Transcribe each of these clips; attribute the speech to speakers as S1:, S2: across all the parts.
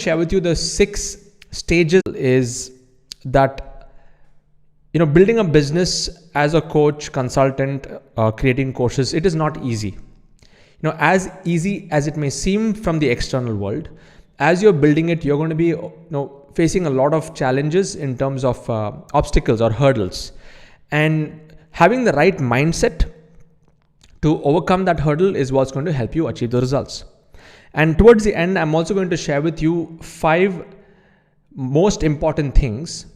S1: share with you the 6 stages is that building a business as a coach, consultant, creating courses, it is not easy. As easy as it may seem from the external world, as you're building it, you're going to be facing a lot of challenges in terms of obstacles or hurdles, and having the right mindset to overcome that hurdle is what's going to help you achieve the results. And towards the end, I'm also going to share with you 5 most important things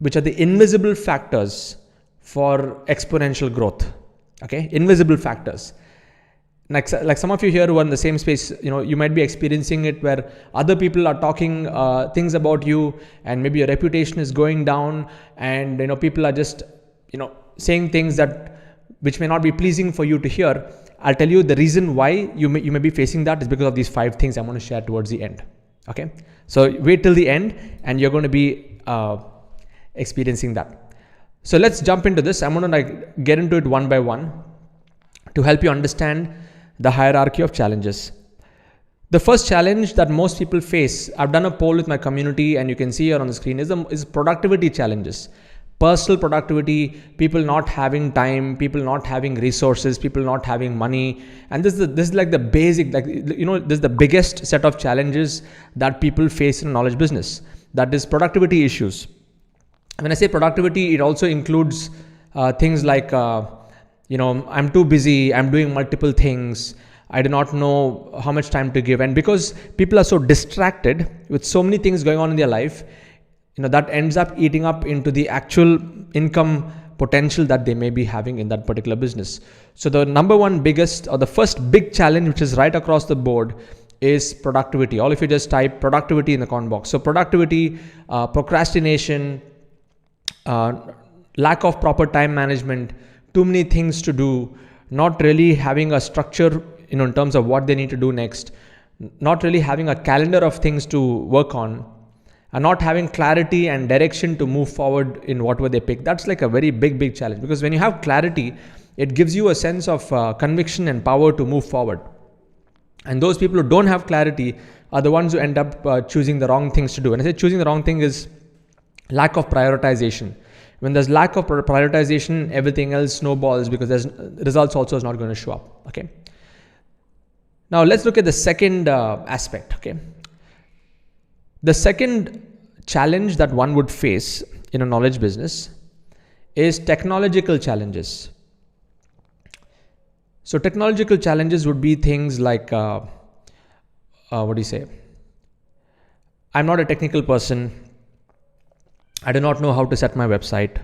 S1: which are the invisible factors for exponential growth. Okay, invisible factors. Like some of you here who are in the same space, you might be experiencing it where other people are talking things about you, and maybe your reputation is going down, and people are just saying things which may not be pleasing for you to hear. I'll tell you the reason why you may be facing that is because of these 5 things I'm going to share towards the end. Okay, so wait till the end and you're going to be experiencing that. So let's jump into this. I'm going to get into it one by one to help you understand the hierarchy of challenges. The first challenge that most people face, I've done a poll with my community and you can see here on the screen, is productivity challenges. Personal productivity, people not having time, people not having resources, people not having money. And this is like the basic, this is the biggest set of challenges that people face in knowledge business. That is productivity issues. When I say productivity, it also includes things like, I'm too busy, I'm doing multiple things, I do not know how much time to give. And because people are so distracted with so many things going on in their life, that ends up eating up into the actual income potential that they may be having in that particular business. So the number one biggest, or the first big challenge, which is right across the board, is productivity. All of you just type productivity in the comment box. So productivity, procrastination, lack of proper time management, too many things to do, not really having a structure in terms of what they need to do next, not really having a calendar of things to work on, and not having clarity and direction to move forward in whatever they pick. That's like a very big challenge, because when you have clarity, it gives you a sense of conviction and power to move forward. And those people who don't have clarity are the ones who end up choosing the wrong things to do. And I say choosing the wrong thing is lack of prioritization. When there's lack of prioritization, everything else snowballs, because there's results also is not going to show up. Okay. Now let's look at the second aspect. Okay. The second challenge that one would face in a knowledge business is technological challenges. So technological challenges would be things like, I'm not a technical person. I do not know how to set my website.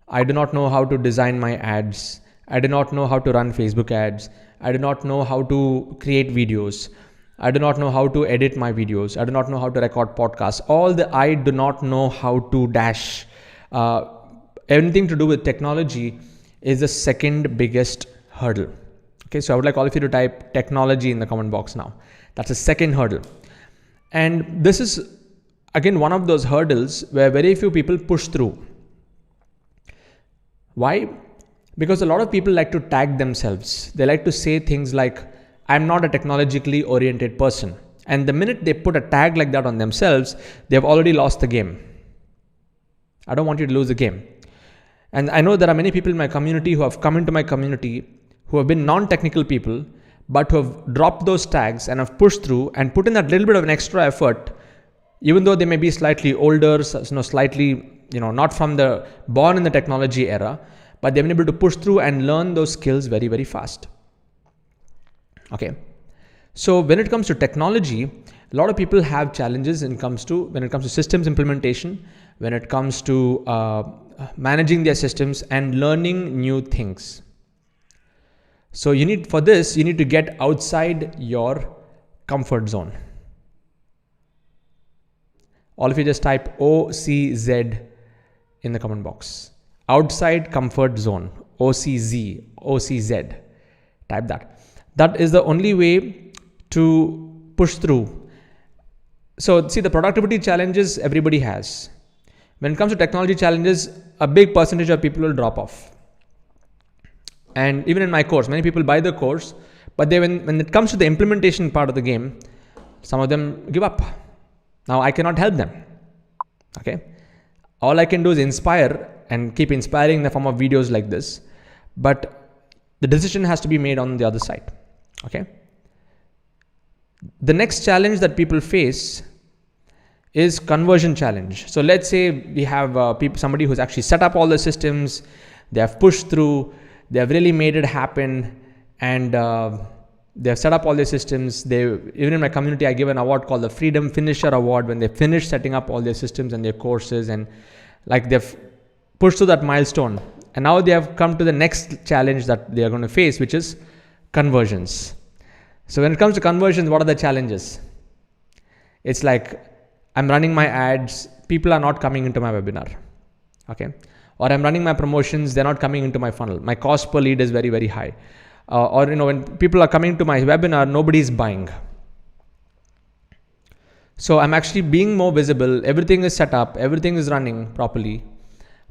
S1: I do not know how to design my ads. I do not know how to run Facebook ads. I do not know how to create videos. I do not know how to edit my videos. I do not know how to record podcasts. All the I do not know how to dash. Anything to do with technology is the second biggest hurdle. Okay, so I would like all of you to type technology in the comment box now. That's the second hurdle. And this is again one of those hurdles where very few people push through. Why? Because a lot of people like to tag themselves. They like to say things like, I'm not a technologically oriented person. And the minute they put a tag like that on themselves, they've already lost the game. I don't want you to lose the game. And I know there are many people in my community who have come into my community who have been non-technical people, but who have dropped those tags and have pushed through and put in that little bit of an extra effort, even though they may be slightly older, slightly, not from the born in the technology era, but they've been able to push through and learn those skills very, very fast. Okay. So when it comes to technology, a lot of people have challenges when it comes to systems implementation, when it comes to managing their systems and learning new things. So you need to get outside your comfort zone. All of you just type OCZ in the comment box. Outside comfort zone, OCZ. Type that. That is the only way to push through. So see, the productivity challenges everybody has. When it comes to technology challenges, a big percentage of people will drop off. And even in my course, many people buy the course, but when it comes to the implementation part of the game, Some of them give up. Now I cannot help them. Okay. All I can do is inspire and keep inspiring in the form of videos like this. But the decision has to be made on the other side. Okay. The next challenge that people face is conversion challenge. So let's say we have somebody who's actually set up all the systems, they have pushed through, they have really made it happen, and they have set up all their systems. Even in my community, I give an award called the Freedom Finisher Award when they finish setting up all their systems and their courses, and like they've pushed through that milestone. And now they have come to the next challenge that they are going to face, which is conversions. So when it comes to conversions, what are the challenges? It's like, I'm running my ads, people are not coming into my webinar. Okay. Or I'm running my promotions, they're not coming into my funnel. My cost per lead is very, very high. Or when people are coming to my webinar, nobody's buying. So I'm actually being more visible. Everything is set up, everything is running properly.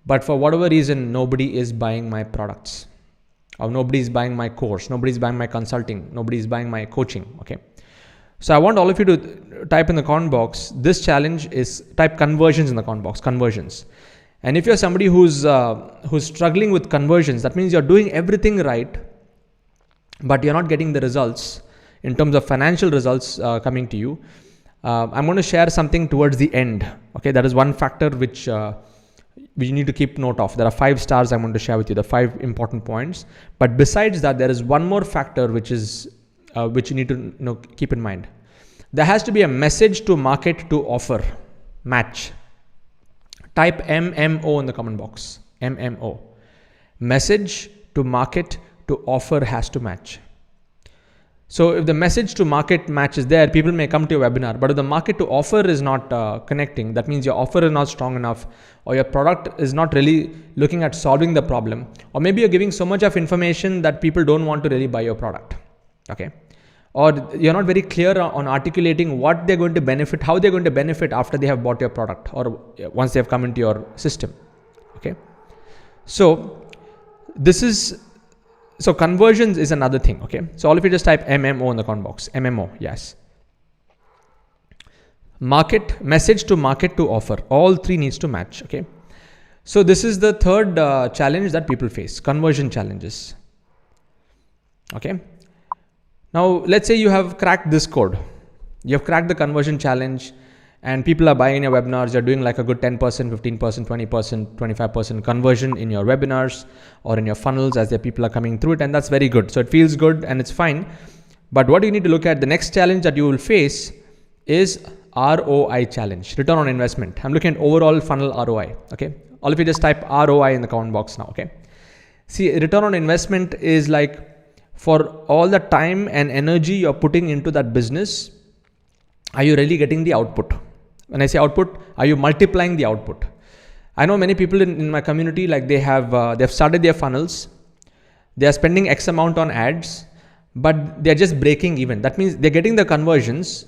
S1: But for whatever reason, nobody is buying my products. Or nobody is buying my course. Nobody is buying my consulting. Nobody is buying my coaching. Okay. So I want all of you to type in the comment box. This challenge is type conversions in the comment box. Conversions. And if you're somebody who's struggling with conversions, that means you're doing everything right, but you're not getting the results in terms of financial results coming to you. I'm going to share something towards the end. Okay, that is one factor which you need to keep note of. There are 5 stars I'm going to share with you, the 5 important points. But besides that, there is one more factor which you need to keep in mind. There has to be a message to market to offer match. Type MMO in the comment box. MMO. Message to market to offer has to match. So if the message to market match is there, people may come to your webinar. But if the market to offer is not connecting, that means your offer is not strong enough, or your product is not really looking at solving the problem, or maybe you're giving so much of information that people don't want to really buy your product. Okay. Or you're not very clear on articulating what they're going to benefit, how they're going to benefit after they have bought your product or once they have come into your system. Okay. So conversions is another thing. Okay. So all of you just type MMO in the comment box. MMO. Yes. Market, message to market to offer. All 3 needs to match. Okay. So this is the third challenge that people face. Conversion challenges. Okay. Now, let's say you have cracked this code. You have cracked the conversion challenge and people are buying your webinars. You're doing like a good 10%, 15%, 20%, 25% conversion in your webinars or in your funnels as the people are coming through it. And that's very good. So it feels good and it's fine. But what you need to look at, the next challenge that you will face is ROI challenge, return on investment. I'm looking at overall funnel ROI. Okay. All of you just type ROI in the comment box now. Okay. See, return on investment is like, for all the time and energy you're putting into that business, are you really getting the output? When I say output, are you multiplying the output? I know many people in my community, like they've started their funnels. They are spending X amount on ads, but they're just breaking even. That means they're getting the conversions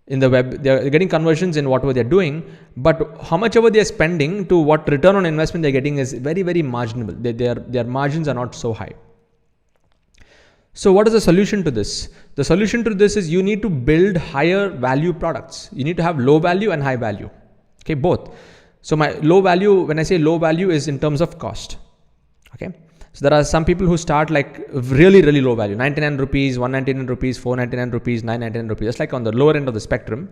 S1: in the web. They're getting conversions in whatever they're doing, but how much ever they're spending to what return on investment they're getting is very, very marginal. Their margins are not so high. So what is the solution to this? The solution to this is you need to build higher value products. You need to have low value and high value. Okay, both. So my low value, when I say low value, is in terms of cost. Okay. So there are some people who start like really, really low value, 99 rupees, 199 rupees, 499 rupees, 999 rupees. That's like on the lower end of the spectrum.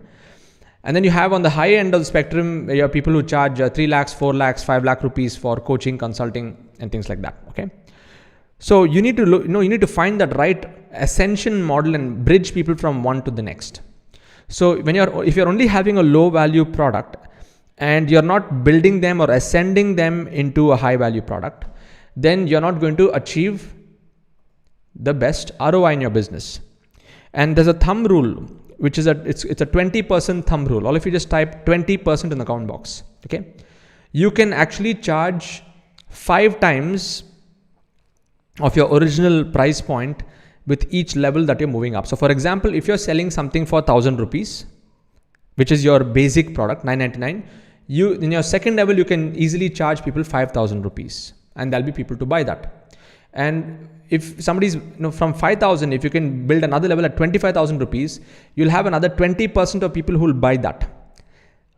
S1: And then you have on the high end of the spectrum, you have people who charge 3 lakhs, 4 lakhs, 5 lakh rupees for coaching, consulting, and things like that. Okay. So you need to look, you need to find that right ascension model and bridge people from one to the next. So if you're only having a low value product and you're not building them or ascending them into a high value product, then you're not going to achieve the best ROI in your business. And there's a thumb rule, which is it's a 20% thumb rule. All of you just type 20% in the comment box. Okay. You can actually charge 5 times of your original price point with each level that you're moving up. So for example, if you're selling something for 1,000 rupees, which is your basic product, 999, in your second level, you can easily charge people 5,000 rupees and there'll be people to buy that. And if somebody's from 5,000, if you can build another level at 25,000 rupees, you'll have another 20% of people who will buy that.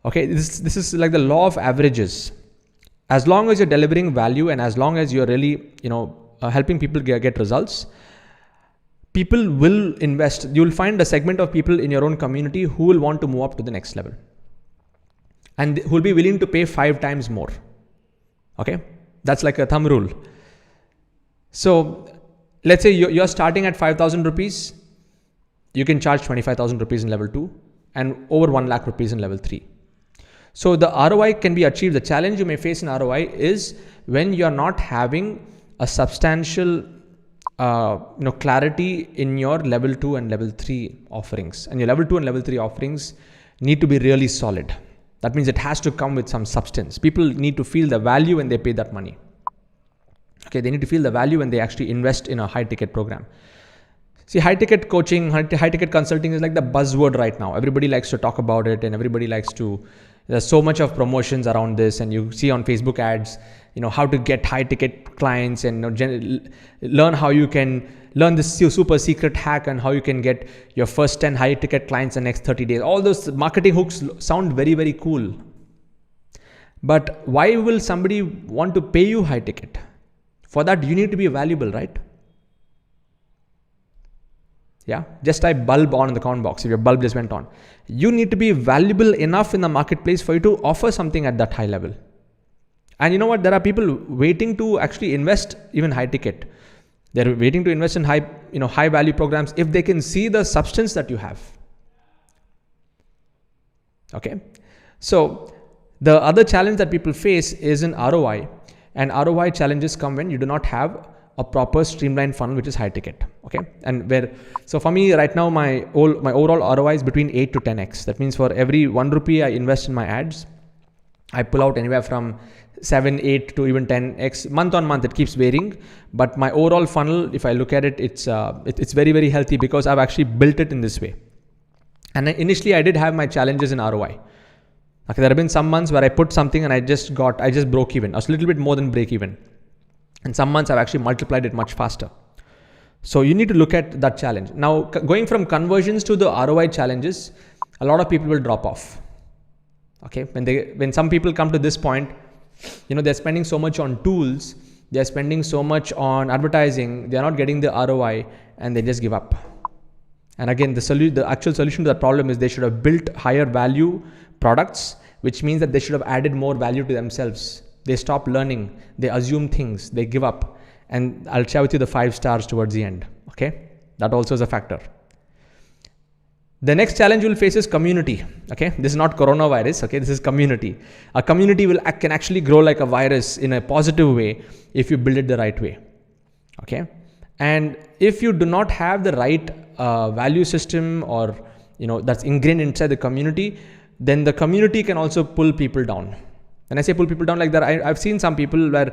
S1: Okay, this is like the law of averages. As long as you're delivering value and as long as you're really helping people get results, people will invest. You'll find a segment of people in your own community who will want to move up to the next level and who will be willing to pay 5 times more. Okay, that's like a thumb rule. So let's say you're starting at 5,000 rupees, you can charge 25,000 rupees in level 2 and over 1 lakh rupees in level 3. So the ROI can be achieved. The challenge you may face in ROI is when you're not having a substantial clarity in your level 2 and level 3 offerings. And your level 2 and level 3 offerings need to be really solid. That means it has to come with some substance. People need to feel the value when they pay that money. Okay, they need to feel the value when they actually invest in a high ticket program. See, high ticket coaching, high ticket consulting is like the buzzword right now. Everybody likes to talk about it and everybody likes to, there's so much of promotions around this, and you see on Facebook ads, how to get high ticket clients and learn how you can learn this super secret hack and how you can get your first 10 high ticket clients in the next 30 days. All those marketing hooks sound very, very cool. But why will somebody want to pay you high ticket? For that, you need to be valuable, right? Yeah, just type bulb on in the comment box if your bulb just went on. You need to be valuable enough in the marketplace for you to offer something at that high level. And you know what? There are people waiting to actually invest even high ticket. They're waiting to invest in high value programs if they can see the substance that you have. Okay. So the other challenge that people face is in ROI. And ROI challenges come when you do not have a proper streamlined funnel, which is high ticket. Okay. And so for me right now, my overall ROI is between 8 to 10x. That means for every 1 rupee I invest in my ads, I pull out anywhere from 7, 8 to even 10x. Month on month, it keeps varying. But my overall funnel, if I look at it, it's very, very healthy because I've actually built it in this way. And initially I did have my challenges in ROI. Okay, there have been some months where I put something and I just broke even. I was a little bit more than break even. And some months I've actually multiplied it much faster. So you need to look at that challenge. Now, going from conversions to the ROI challenges, a lot of people will drop off. Okay, when some people come to this point, they're spending so much on tools, they're spending so much on advertising, they're not getting the ROI, and they just give up. And again, the actual solution to that problem is they should have built higher value products, which means that they should have added more value to themselves. They stop learning, they assume things, they give up. And I'll share with you the 5 stars towards the end. Okay, that also is a factor. The next challenge you'll face is community. Okay, this is not coronavirus. Okay, this is community. A community can actually grow like a virus in a positive way if you build it the right way. Okay, and if you do not have the right value system or that's ingrained inside the community, then the community can also pull people down. When I say pull people down like that, I've seen some people where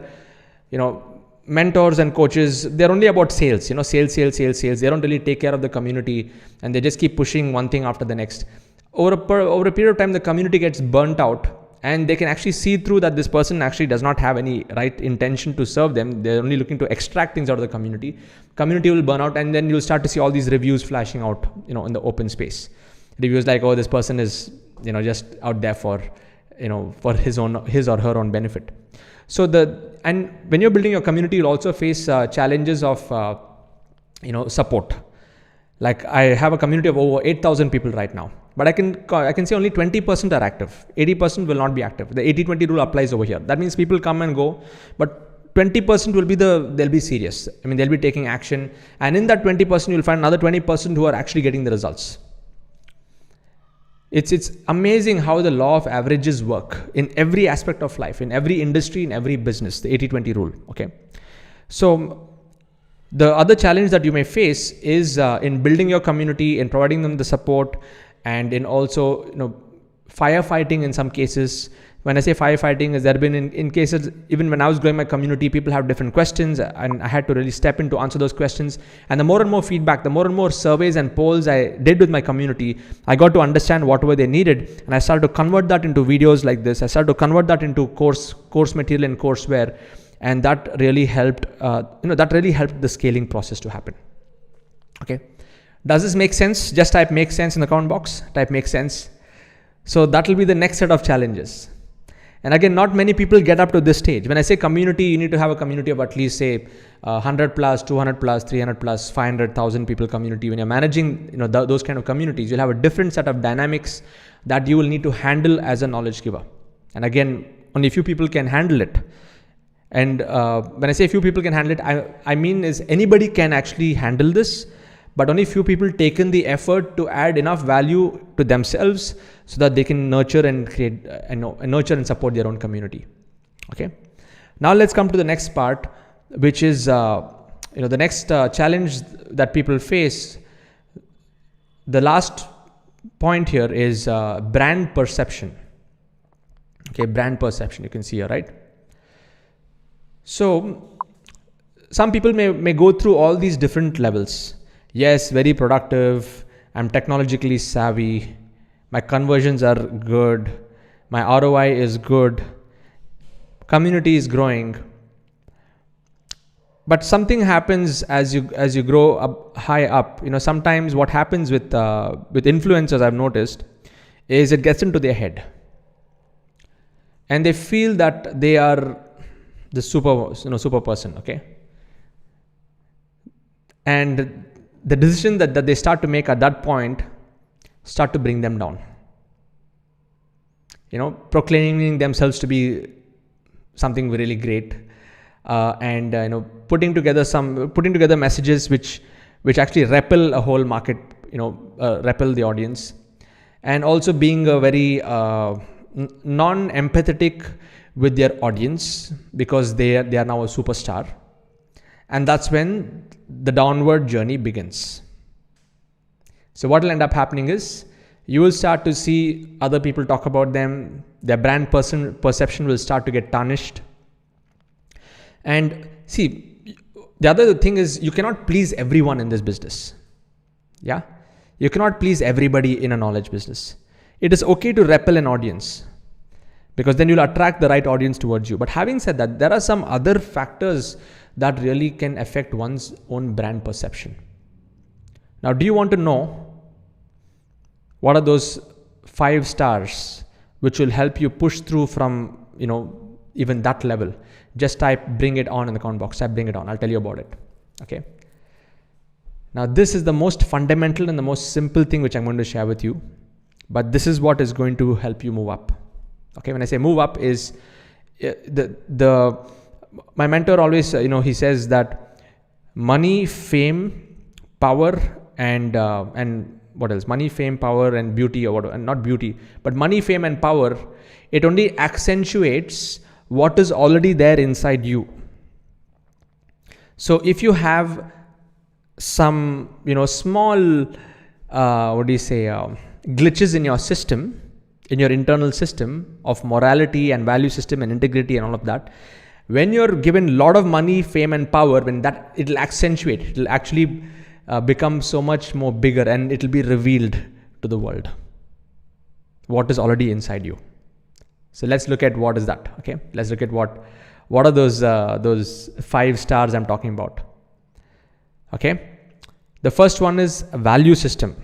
S1: mentors and coaches, they're only about sales, sales. They don't really take care of the community and they just keep pushing one thing after the next. Over a period of time, the community gets burnt out and they can actually see through that this person actually does not have any right intention to serve them. They're only looking to extract things out of the community. Community will burn out and then you'll start to see all these reviews flashing out, in the open space. Reviews like, oh, this person is, just out there for his or her own benefit. And when you're building your community, you'll also face challenges of, support. Like I have a community of over 8,000 people right now, but I can say only 20% are active. 80% will not be active. The 80-20 rule applies over here. That means people come and go, but 20% they'll be serious. I mean, they'll be taking action. And in that 20%, you'll find another 20% who are actually getting the results. It's amazing how the law of averages work in every aspect of life, in every industry, in every business, the 80-20 rule. Okay. So the other challenge that you may face is in building your community, in providing them the support, and in also, firefighting in some cases. When I say firefighting, is there have been in cases, even when I was growing my community, people have different questions and I had to really step in to answer those questions. And the more and more feedback, the more and more surveys and polls I did with my community, I got to understand what were they needed. And I started to convert that into videos like this. I started to convert that into course material and courseware. and that really helped. That really helped the scaling process to happen. Okay, does this make sense? Just type "make sense" in the comment box. Type "make sense." So that will be the next set of challenges. And again, not many people get up to this stage. When I say community, you need to have a community of at least say 100 plus, 200 plus, 300 plus, 500,000 people community. When you're managing, those kind of communities, you'll have a different set of dynamics that you will need to handle as a knowledge giver. And again, only few people can handle it. And when I say few people can handle it, I mean is anybody can actually handle this, but only few people taken the effort to add enough value to themselves so that they can nurture and create, nurture and support their own community. Okay. Now let's come to the next part, which is the next challenge that people face. The last point here is brand perception. Okay, brand perception. You can see here, right? So some people may go through all these different levels. Yes, very productive. I'm technologically savvy. My conversions are good. My ROI is good. Community is growing. But something happens as you grow up high up. Sometimes what happens with influencers, I've noticed, is it gets into their head, and they feel that they are the super person. Okay, and the decision that they start to make at that point start to bring them down. Proclaiming themselves to be something really great, and putting together messages which actually repel a whole market, repel the audience, and also being a very non-empathetic with their audience because they are now a superstar. And that's when the downward journey begins. So what will end up happening is you will start to see other people talk about them. Their brand perception will start to get tarnished. And see, the other thing is you cannot please everyone in this business. Yeah, you cannot please everybody in a knowledge business. It is okay to repel an audience, because then you'll attract the right audience towards you. But having said that, there are some other factors that really can affect one's own brand perception. Now, do you want to know what are those 5 stars which will help you push through from, even that level? Just type "bring it on" in the comment box. Type "bring it on." I'll tell you about it. Okay. Now, this is the most fundamental and the most simple thing which I'm going to share with you. But this is what is going to help you move up. Okay. When I say move up is my mentor always, he says that money, fame, power, and what else? Money, fame, power, and beauty, or whatever. And not beauty, but money, fame, and power. It only accentuates what is already there inside you. So if you have some, small, glitches in your system, in your internal system of morality and value system and integrity and all of that, when you're given a lot of money, fame, and power, when that, it'll accentuate, it'll actually become so much more bigger, and it'll be revealed to the world what is already inside you. So let's look at what is that. Okay, let's look at what are those 5 stars I'm talking about. Okay, the first one is a value system.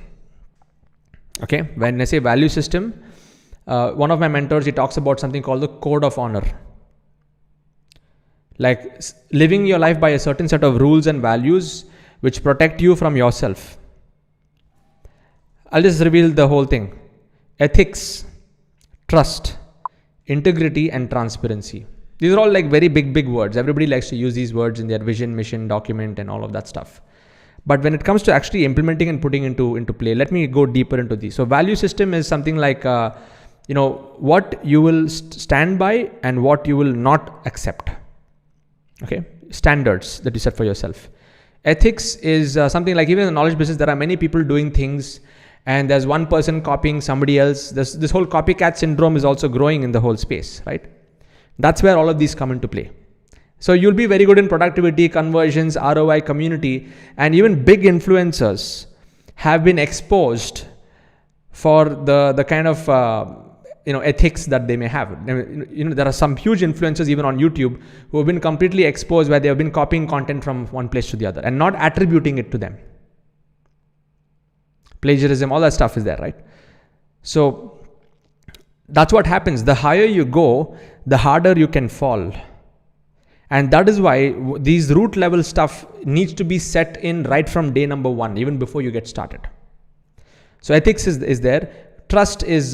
S1: Okay, when I say value system, one of my mentors, he talks about something called the code of honor. Like living your life by a certain set of rules and values which protect you from yourself. I'll just reveal the whole thing. Ethics, trust, integrity, and transparency. These are all like very big words. Everybody likes to use these words in their vision, mission, document, and all of that stuff. But when it comes to actually implementing and putting into play, let me go deeper into these. So value system is something like, what you will stand by and what you will not accept. Okay, standards that you set for yourself. Ethics is something like, even in the knowledge business, there are many people doing things, and there's one person copying somebody else. This whole copycat syndrome is also growing in the whole space, right? That's where all of these come into play. So you'll be very good in productivity, conversions, ROI, community, and even big influencers have been exposed for the kind of ethics that they may have. There are some huge influencers even on YouTube who have been completely exposed, where they have been copying content from one place to the other and not attributing it to them. Plagiarism, all that stuff is there, right? So that's what happens. The higher you go, the harder you can fall. And that is why these root level stuff needs to be set in right from day number one, even before you get started. So ethics is there. Trust is,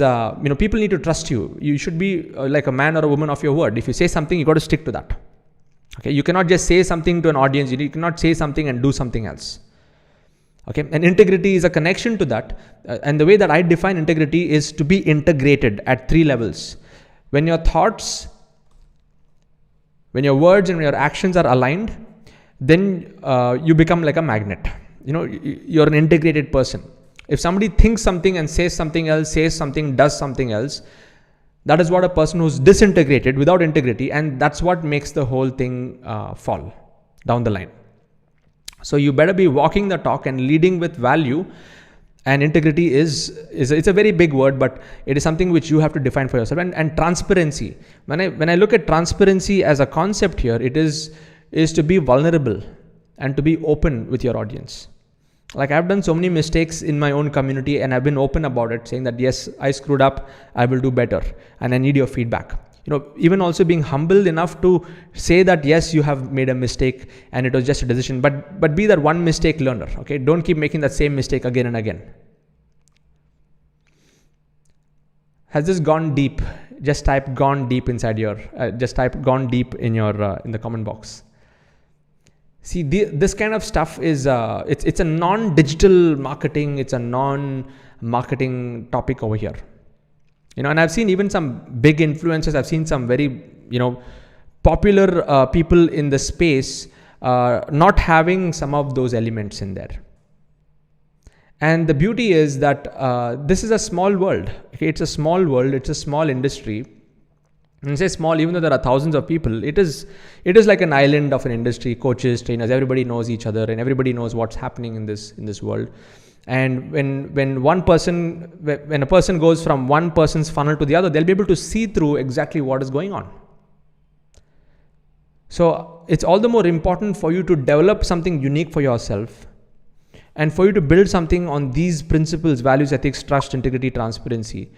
S1: people need to trust you. You should be like a man or a woman of your word. If you say something, you got to stick to that. Okay, you cannot just say something to an audience. You cannot say something and do something else. Okay, and integrity is a connection to that. And the way that I define integrity is to be integrated at 3 levels. When your thoughts, when your words and when your actions are aligned, then you become like a magnet. You're an integrated person. If somebody thinks something and says something else, says something, does something else, that is what a person who's disintegrated, without integrity, and that's what makes the whole thing fall down the line. So you better be walking the talk and leading with value. And integrity is it's a very big word, but it is something which you have to define for yourself. And transparency. When I look at transparency as a concept here, it is to be vulnerable and to be open with your audience. Like, I've done so many mistakes in my own community, and I've been open about it, saying that yes, I screwed up, I will do better, and I need your feedback. Even also being humble enough to say that yes, you have made a mistake and it was just a decision, but be that one mistake learner. Okay, don't keep making that same mistake again and again. Has this gone deep? Just type "gone deep" inside your. Just type "gone deep" in your in the comment box. See, this kind of stuff is it's a non-digital marketing. It's a non-marketing topic over here. And I've seen even some big influencers. I've seen some very popular people in the space not having some of those elements in there. And the beauty is that this is a small world. Okay, it's a small world. It's a small industry. And say small, even though there are thousands of people, it is like an island of an industry. Coaches, trainers, everybody knows each other, and everybody knows what's happening in this world. And when a person goes from one person's funnel to the other, they'll be able to see through exactly what is going on. So it's all the more important for you to develop something unique for yourself, and for you to build something on these principles: values, ethics, trust, integrity, transparency.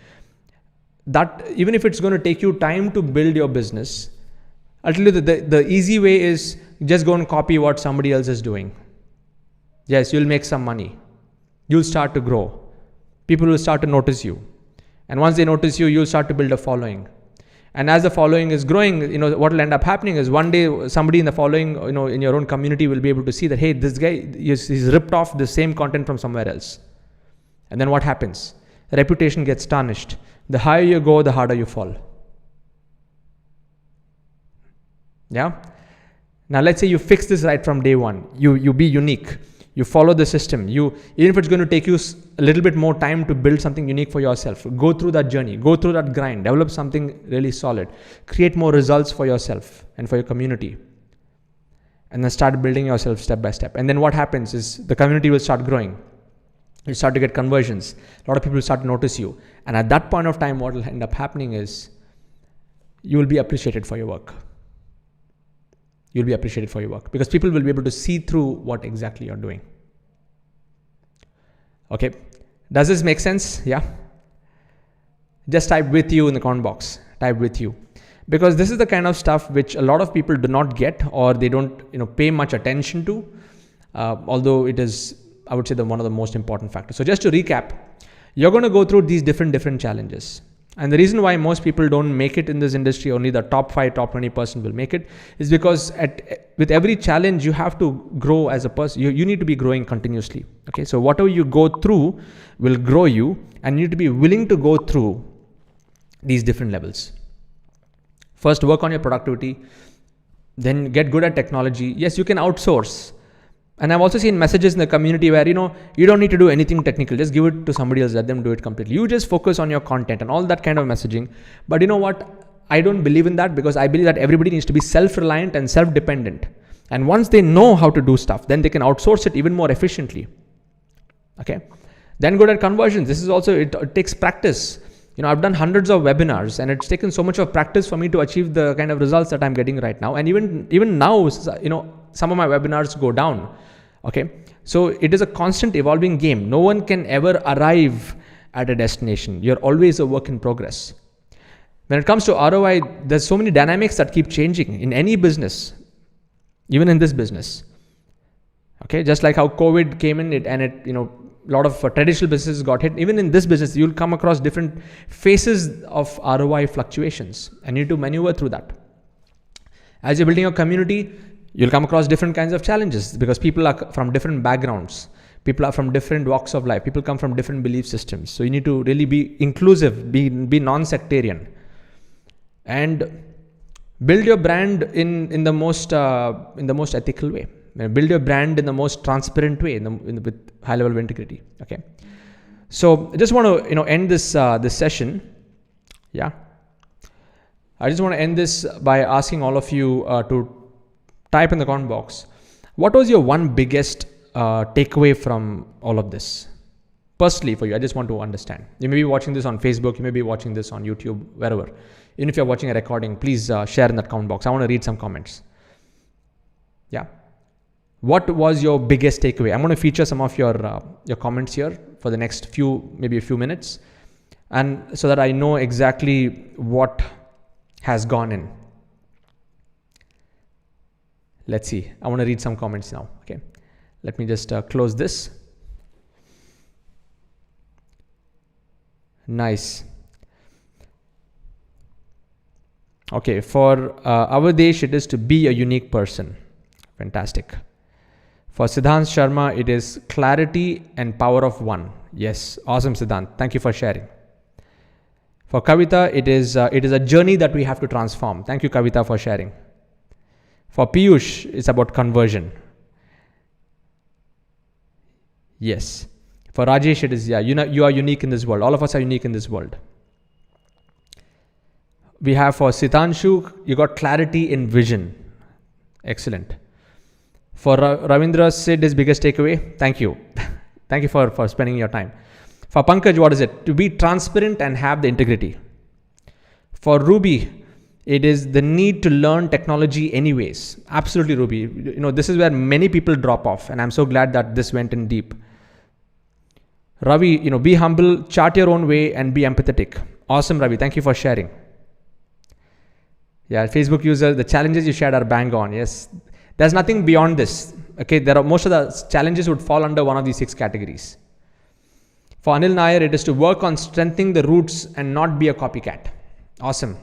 S1: That even if it's going to take you time to build your business, I'll tell you that the easy way is just go and copy what somebody else is doing. Yes, you'll make some money. You'll start to grow. People will start to notice you. And once they notice you, you'll start to build a following. And as the following is growing, what will end up happening is one day somebody in the following, in your own community will be able to see that, hey, this guy, he's ripped off the same content from somewhere else. And then what happens? Reputation gets tarnished. The higher you go, the harder you fall. Yeah? Now let's say you fix this right from day one. You be unique. You follow the system. Even if it's going to take you a little bit more time to build something unique for yourself, go through that journey, go through that grind, develop something really solid, create more results for yourself and for your community, and then start building yourself step by step. And then what happens is the community will start growing. You start to get conversions. A lot of people will start to notice you. And at that point of time, what will end up happening is you will be appreciated for your work. You'll be appreciated for your work because people will be able to see through what exactly you're doing. Okay. Does this make sense? Yeah. Just type "with you" in the comment box. Type "with you." Because this is the kind of stuff which a lot of people do not get, or they don't, pay much attention to. Although it is, I would say, one of the most important factors. So just to recap, you're going to go through these different challenges. And the reason why most people don't make it in this industry, only the top 5, top 20% will make it, is because with every challenge, you have to grow as a person. You need to be growing continuously. Okay, so whatever you go through will grow you, and you need to be willing to go through these different levels. First, work on your productivity, then get good at technology. Yes, you can outsource. And I've also seen messages in the community where, you don't need to do anything technical. Just give it to somebody else. Let them do it completely. You just focus on your content and all that kind of messaging. But you know what? I don't believe in that, because I believe that everybody needs to be self-reliant and self-dependent. And once they know how to do stuff, then they can outsource it even more efficiently. Okay. Then good at conversions. This is also, it takes practice. I've done hundreds of webinars, and it's taken so much of practice for me to achieve the kind of results that I'm getting right now. And even now, some of my webinars go down. Okay. So it is a constant evolving game. No one can ever arrive at a destination. You're always a work in progress. When it comes to ROI, there's so many dynamics that keep changing in any business, even in this business. Okay. Just like how COVID came in, a lot of traditional businesses got hit. Even in this business, you'll come across different phases of ROI fluctuations, and you need to maneuver through that. As you're building a community, you'll come across different kinds of challenges because people are from different backgrounds. People are from different walks of life. People come from different belief systems. So you need to really be inclusive, be non-sectarian, and build your brand in the most ethical way. Build your brand in the most transparent way, with high level of integrity. Okay. So I just want to end this session. Yeah. I just want to end this by asking all of you to type in the comment box, what was your one biggest takeaway from all of this? Personally for you, I just want to understand. You may be watching this on Facebook, you may be watching this on YouTube, wherever. Even if you're watching a recording, please share in that comment box. I want to read some comments. Yeah. What was your biggest takeaway? I'm going to feature some of your comments here for the next maybe a few minutes, and so that I know exactly what has gone in. Let's see. I want to read some comments now. Okay. Let me just close this. Nice. Okay. For our Desh, it is to be a unique person. Fantastic. For Siddhant Sharma, it is clarity and power of one. Yes. Awesome, Siddhant. Thank you for sharing. For Kavita, it is a journey that we have to transform. Thank you, Kavita, for sharing. For Piyush, it's about conversion. Yes. For Rajesh, it is, you are unique in this world. All of us are unique in this world. We have for Sitanshu, you got clarity in vision. Excellent. For Ravindra, Sid, his biggest takeaway. Thank you. Thank you for spending your time. For Pankaj, what is it? To be transparent and have the integrity. For Ruby, it is the need to learn technology anyways. Absolutely, Ruby. This is where many people drop off, and I'm so glad that this went in deep. Ravi, be humble, chart your own way, and be empathetic. Awesome, Ravi. Thank you for sharing. Yeah, Facebook user, the challenges you shared are bang on. Yes. There's nothing beyond this. Okay, most of the challenges would fall under one of these 6 categories. For Anil Nair, it is to work on strengthening the roots and not be a copycat. Awesome.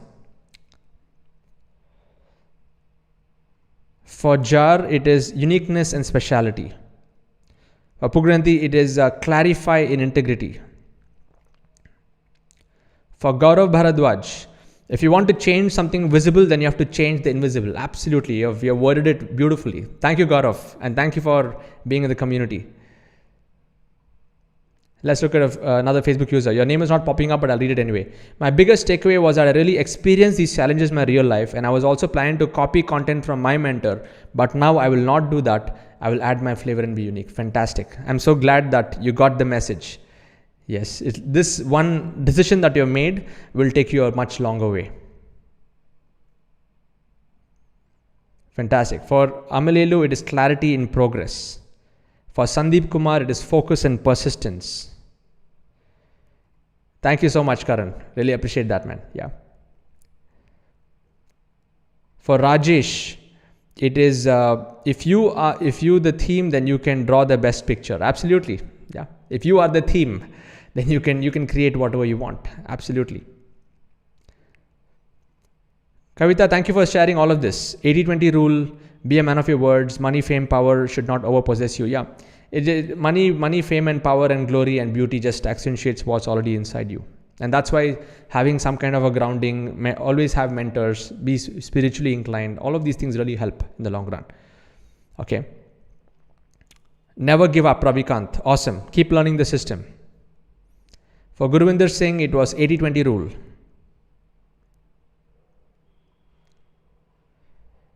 S1: For Jar, it is uniqueness and speciality. For Pugranti, it is clarify in integrity. For Gaurav Bharadwaj, if you want to change something visible, then you have to change the invisible. Absolutely. You have worded it beautifully. Thank you, Gaurav. And thank you for being in the community. Let's look at another Facebook user. Your name is not popping up, but I'll read it anyway. My biggest takeaway was that I really experienced these challenges in my real life, and I was also planning to copy content from my mentor, but now I will not do that. I will add my flavor and be unique. Fantastic. I'm so glad that you got the message. Yes, this one decision that you have made will take you a much longer way. Fantastic. For Amalelu, it is clarity in progress. For Sandeep Kumar, it is focus and persistence. Thank you so much, Karan. Really appreciate that, man. Yeah. For Rajesh, it is if you the theme, then you can draw the best picture. Absolutely. Yeah. If you are the theme, then you can create whatever you want. Absolutely. Kavita, thank you for sharing all of this. 80-20 rule, be a man of your words, money, fame, power should not overpossess you. Yeah. Money, fame and power and glory and beauty just accentuates what's already inside you. And that's why having some kind of a grounding, always have mentors, be spiritually inclined. All of these things really help in the long run. Okay. Never give up, Ravikant. Awesome. Keep learning the system. For Guruvinder Singh, it was 80-20 rule.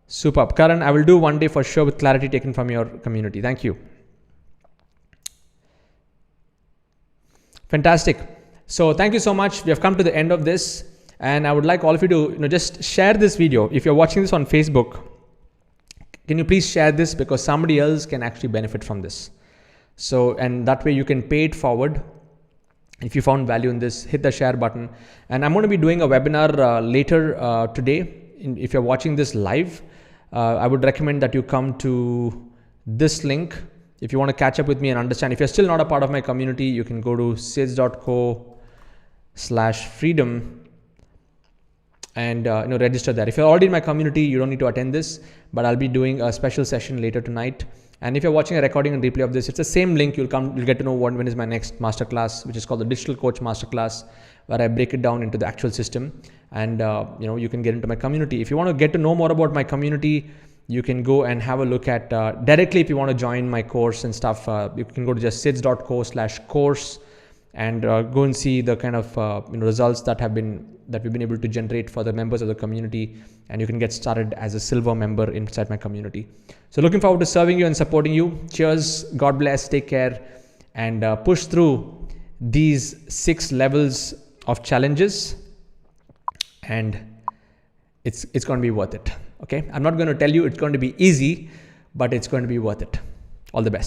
S1: Superb. Karan, I will do one day for sure with clarity taken from your community. Thank you. Fantastic. So thank you so much. We have come to the end of this, and I would like all of you to just share this video. If you're watching this on Facebook, can you please share this, because somebody else can actually benefit from this. So, and that way you can pay it forward. If you found value in this, hit the share button. And I'm going to be doing a webinar later today. If you're watching this live, I would recommend that you come to this link. If you want to catch up with me and understand, if you're still not a part of my community, you can go to sales.co/freedom and register there. If you're already in my community, you don't need to attend this, but I'll be doing a special session later tonight. And if you're watching a recording and replay of this, it's the same link. You'll get to know when is my next masterclass, which is called the Digital Coach Masterclass, where I break it down into the actual system. And you can get into my community. If you want to get to know more about my community, you can go and have a look at directly. If you want to join my course and stuff, you can go to just sids.co/course and go and see the kind of results that we've been able to generate for the members of the community, and you can get started as a silver member inside my community. So looking forward to serving you and supporting you. Cheers, God bless, take care, and push through these 6 levels of challenges, and it's going to be worth it. Okay, I'm not going to tell you it's going to be easy, but it's going to be worth it. All the best.